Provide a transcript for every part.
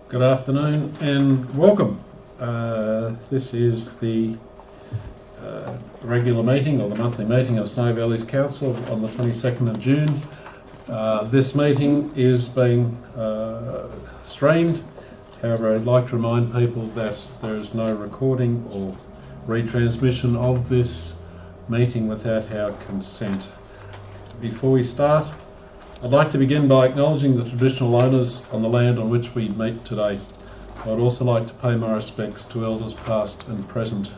Good afternoon and welcome. This is the regular meeting or the monthly meeting of Snowy Valleys Council on the 22nd of June. This meeting is being streamed. However, I'd like to remind people that there is no recording or retransmission of this meeting without our consent. Before we start, I'd like to begin by acknowledging the traditional owners on the land on which we meet today. I'd also like to pay my respects to elders past and present.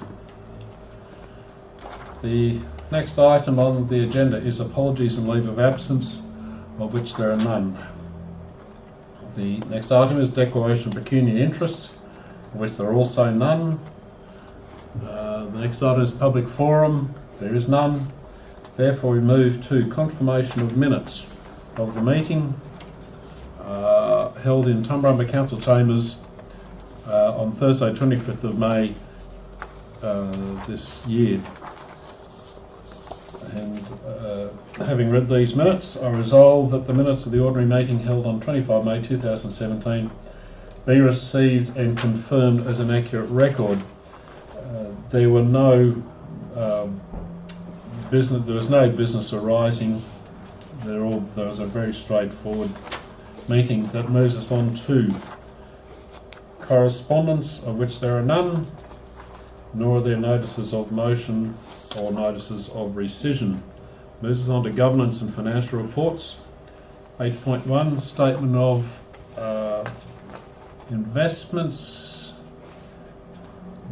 The next item on the agenda is apologies and leave of absence, of which there are none. The next item is declaration of pecuniary interest, of which there are also none. The next item is public forum, there is none. Therefore we move to confirmation of minutes of the meeting held in Tumut Council Chambers on Thursday 25th of May this year. And having read these minutes, I resolve that the minutes of the ordinary meeting held on 25 May 2017 be received and confirmed as an accurate record. There was no business arising. There was a very straightforward meeting. That moves us on to correspondence, of which there are none, nor are there notices of motion or notices of rescission. Moves us on to governance and financial reports. 8.1, statement of investments,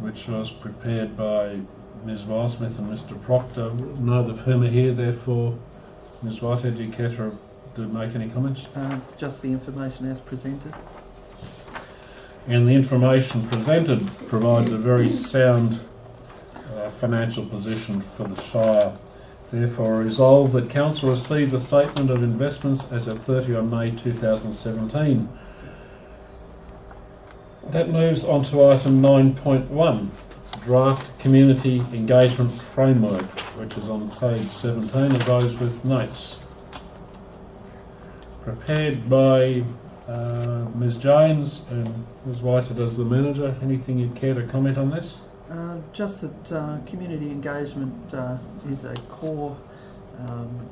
which was prepared by Ms. Wildsmith and Mr. Proctor, neither of whom are here, therefore Ms. Whitehead, do you care to make any comments? Just the information as presented. And the information presented provides a very sound financial position for the Shire. Therefore, resolve that Council receive the statement of investments as of 30 on May 2017. That moves on to item 9.1, draft community engagement framework, which is on page 17 of those with notes. Prepared by Ms. Jones and Ms. Whitehead as the manager. Anything you'd care to comment on this? Just that community engagement is a core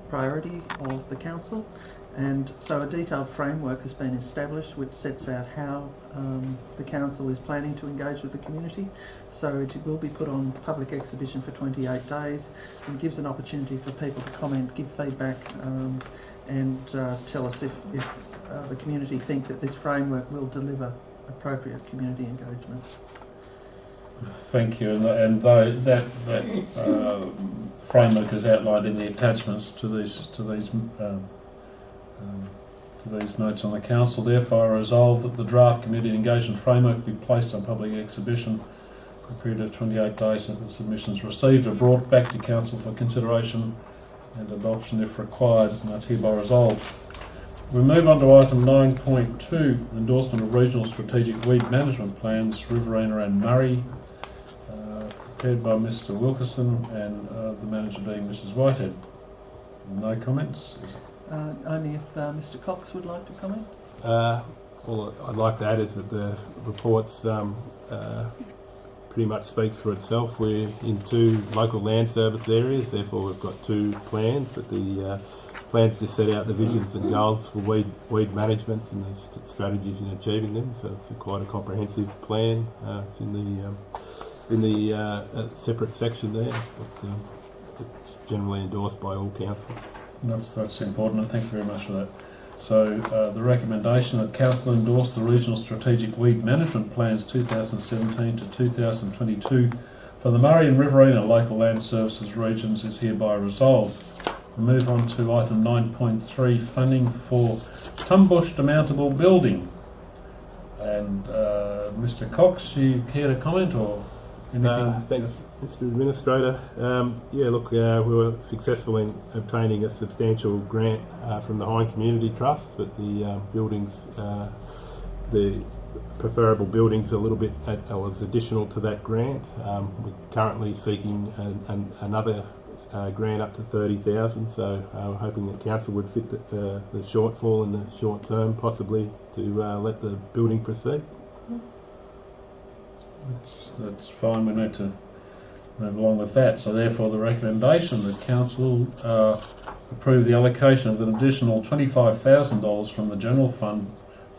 priority of the council, and so a detailed framework has been established which sets out how the council is planning to engage with the community. So it will be put on public exhibition for 28 days and gives an opportunity for people to comment, give feedback, and tell us if the community think that this framework will deliver appropriate community engagement. Thank you. And that framework is outlined in the attachments to these notes on the council. Therefore, I resolve that the draft community engagement framework be placed on public exhibition for a period of 28 days, and the submissions received are brought back to council for consideration and adoption if required, and that's hereby resolved. We move on to item 9.2, endorsement of regional strategic weed management plans, Riverina and Murray, prepared by Mr. Wilkerson and the manager being Mrs. Whitehead. No comments? Only if Mr. Cox would like to comment. All I'd like to add is that the reports pretty much speaks for itself. We're in two local land service areas, therefore we've got two plans, but the plans just set out the visions and goals for weed management and the strategies in achieving them. So it's quite a comprehensive plan. It's in the separate section there, but it's generally endorsed by all council. That's important, and thank you very much for that. So the recommendation that Council endorse the Regional Strategic Weed Management Plans 2017 to 2022 for the Murray and Riverina Local Land Services regions is hereby resolved. We move on to item 9.3, funding for Tumbush demountable building. And Mr. Cox, you care to comment or anything? Thanks, Mr. Administrator. Yeah, look, we were successful in obtaining a substantial grant from the Highlands Community Trust, but the buildings, the preferable buildings, a little bit was additional to that grant. We're currently seeking another grant up to 30,000, so we're hoping that council would fit the shortfall in the short term, possibly to let the building proceed. That's fine. We need to move along with that. So therefore the recommendation that council approve the allocation of an additional $25,000 from the general fund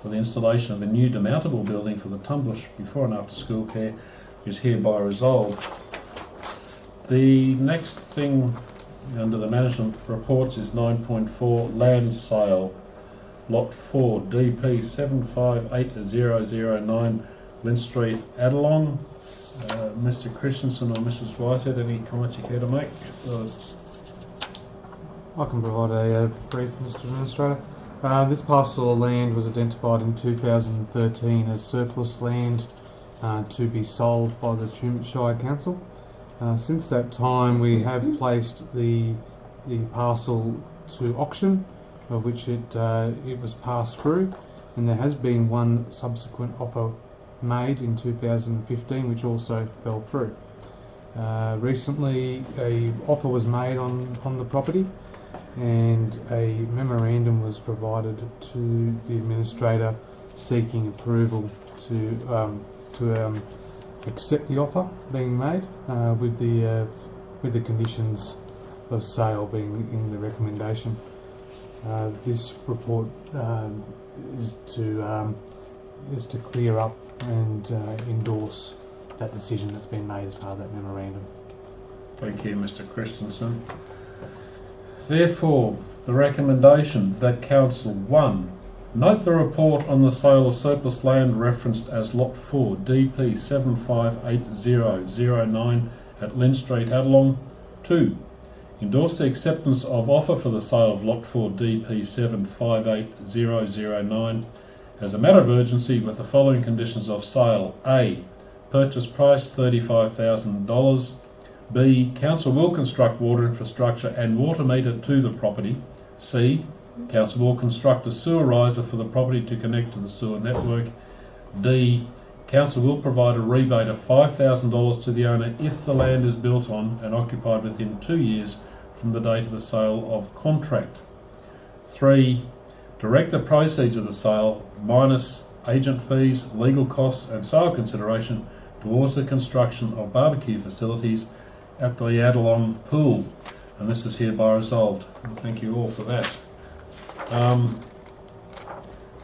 for the installation of a new demountable building for the Tumbush before and after school care is hereby resolved. The next thing under the management reports is 9.4 land sale, lot 4, DP 758009 Lynn Street, Adelong. Mr. Christensen or Mrs. Whitehead, any comments you care to make? I can provide a brief, Mr. Administrator. This parcel of land was identified in 2013 as surplus land to be sold by the Tumut Shire Council. Since that time we have placed the parcel to auction, of which it was passed through, and there has been one subsequent offer made in 2015 which also fell through. Recently a offer was made on the property, and a memorandum was provided to the administrator seeking approval to accept the offer being made with the conditions of sale being in the recommendation. This report is to clear up and endorse that decision that's been made as part of that memorandum. Thank you, Mr. Christensen. Therefore, the recommendation that Council 1 note the report on the sale of surplus land referenced as Lot 4, DP 758009 at Lynn Street, Adelong. 2. Endorse the acceptance of offer for the sale of Lot 4, DP 758009 as a matter of urgency with the following conditions of sale. A. Purchase price $35,000. B. Council will construct water infrastructure and water meter to the property. C. Council will construct a sewer riser for the property to connect to the sewer network. D. Council will provide a rebate of $5,000 to the owner if the land is built on and occupied within 2 years from the date of the sale of contract. 3. Direct the proceeds of the sale minus agent fees, legal costs and sale consideration towards the construction of barbecue facilities at the Adelong pool, and this is hereby resolved. Thank you all for that.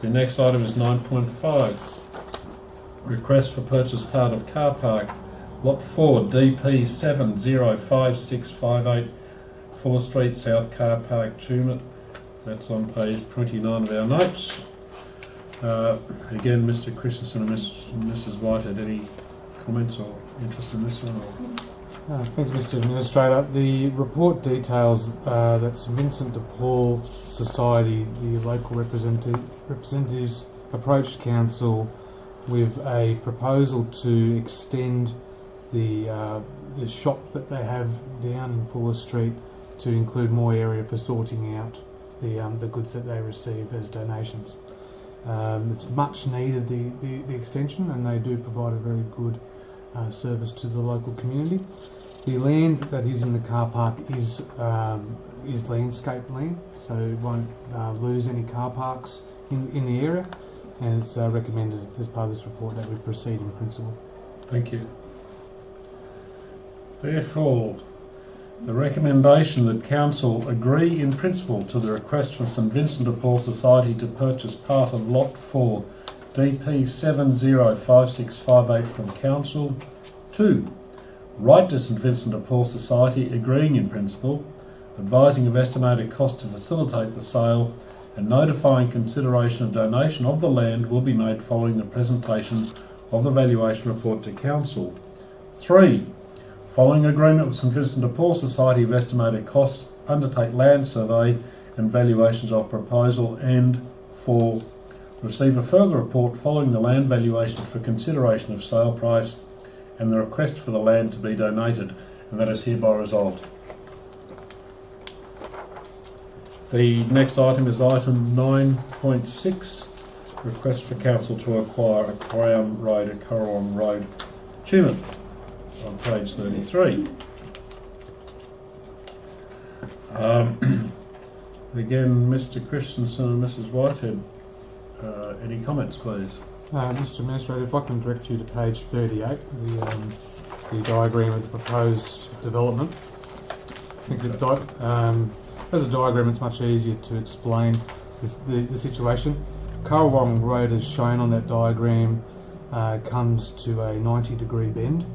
The next item is 9.5. Request for purchase part of car park, Lot 4, DP 705658 Fuller Street, South Car Park, Tumut. That's on page 29 of our notes. Again, Mr. Christensen and Mrs. Whitehead, any comments or interest in this one? Thank you, Mr. Administrator. The report details that St Vincent de Paul Society, the local representatives, approached Council with a proposal to extend the shop that they have down in Fuller Street to include more area for sorting out the goods that they receive as donations. It's much needed, the extension, and they do provide a very good service to the local community. The land that is in the car park is landscape land, so it won't lose any car parks in the area, and it's recommended as part of this report that we proceed in principle. Thank you. Therefore, the recommendation that Council agree in principle to the request from St Vincent de Paul Society to purchase part of Lot 4, DP 705658 from Council. 2. Write to St Vincent de Paul Society agreeing in principle, advising of estimated cost to facilitate the sale, and notifying consideration of donation of the land will be made following the presentation of the valuation report to Council. 3. Following agreement with St Vincent de Paul Society of estimated costs, undertake land survey and valuations of proposal. And 4. Receive a further report following the land valuation for consideration of sale price and the request for the land to be donated, and that is hereby resolved. The next item is item 9.6, request for Council to acquire a Crown Road, a Currawong Road, Tumut, on page 33. Again, Mr. Christensen and Mrs. Whitehead, any comments, please? Mr Administrator, if I can direct you to page 38, the diagram of the proposed development. I think as a diagram it's much easier to explain the situation. Currawong Road, as shown on that diagram, comes to a 90-degree bend,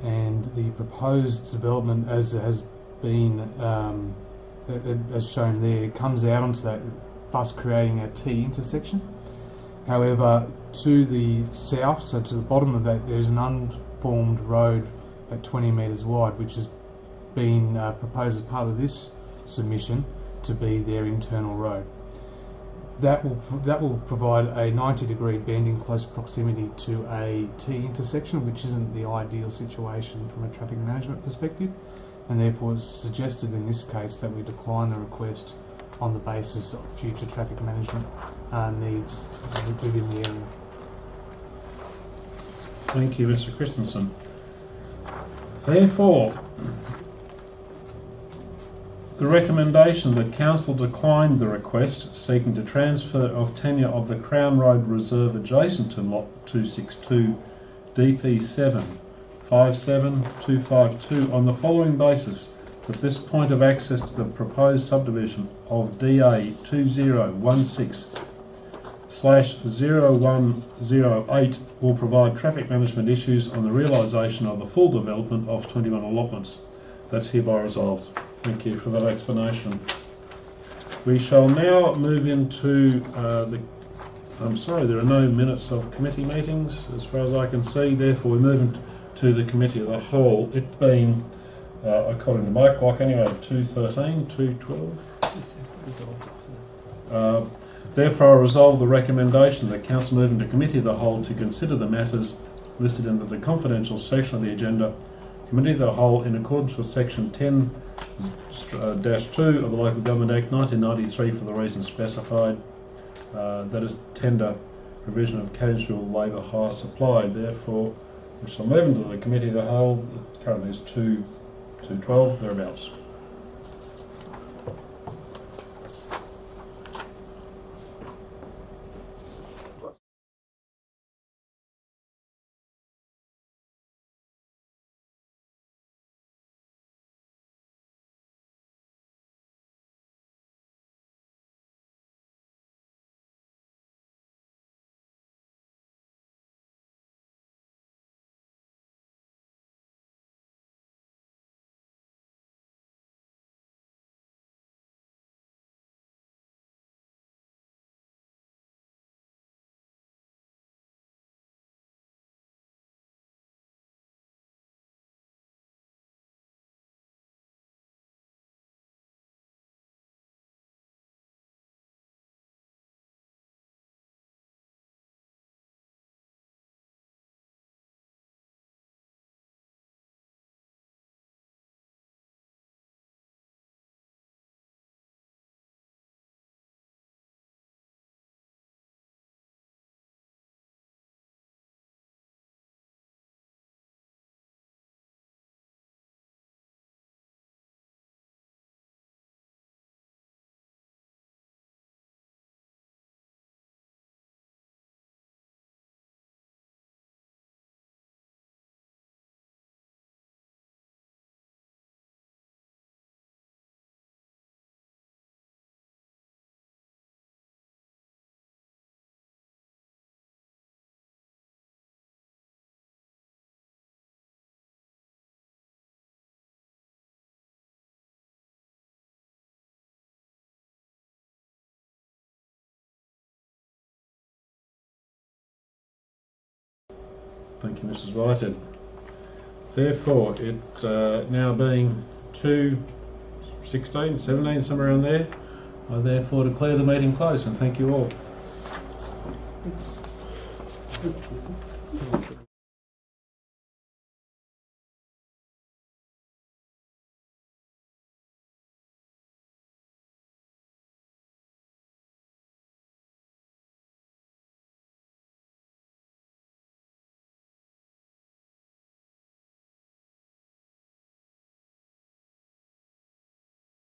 and the proposed development, as has been as shown there, comes out onto that, thus creating a T intersection. However, to the south, so to the bottom of that, there's an unformed road at 20 metres wide, which has been proposed as part of this submission to be their internal road. That will provide a 90-degree bend in close proximity to a T intersection, which isn't the ideal situation from a traffic management perspective, and therefore it's suggested in this case that we decline the request on the basis of future traffic management needs within the area. Thank you, Mr Christensen. Therefore, the recommendation that Council declined the request seeking to transfer of tenure of the Crown Road Reserve adjacent to Lot 262 DP7 57252 on the following basis: that this point of access to the proposed subdivision of DA 2016/0108 will provide traffic management issues on the realisation of the full development of 21 allotments. That's hereby resolved. Thank you for that explanation. We shall now move into I'm sorry, there are no minutes of committee meetings as far as I can see. Therefore, we move into the committee of the whole, it being, according to my clock anyway, 2:13, 2:12. Therefore, I resolve the recommendation that Council move into committee of the whole to consider the matters listed in the confidential section of the agenda. Committee of the whole, in accordance with section 10-2 of the Local Government Act 1993 for the reasons specified, that is tender provision of casual labour hire supply. Therefore, we shall move into the committee of the whole. Currently is 2:12 thereabouts. Thank you, Mrs. Whitehead. Therefore, it now being 2:16, 17, somewhere around there, I therefore declare the meeting closed, and thank you all.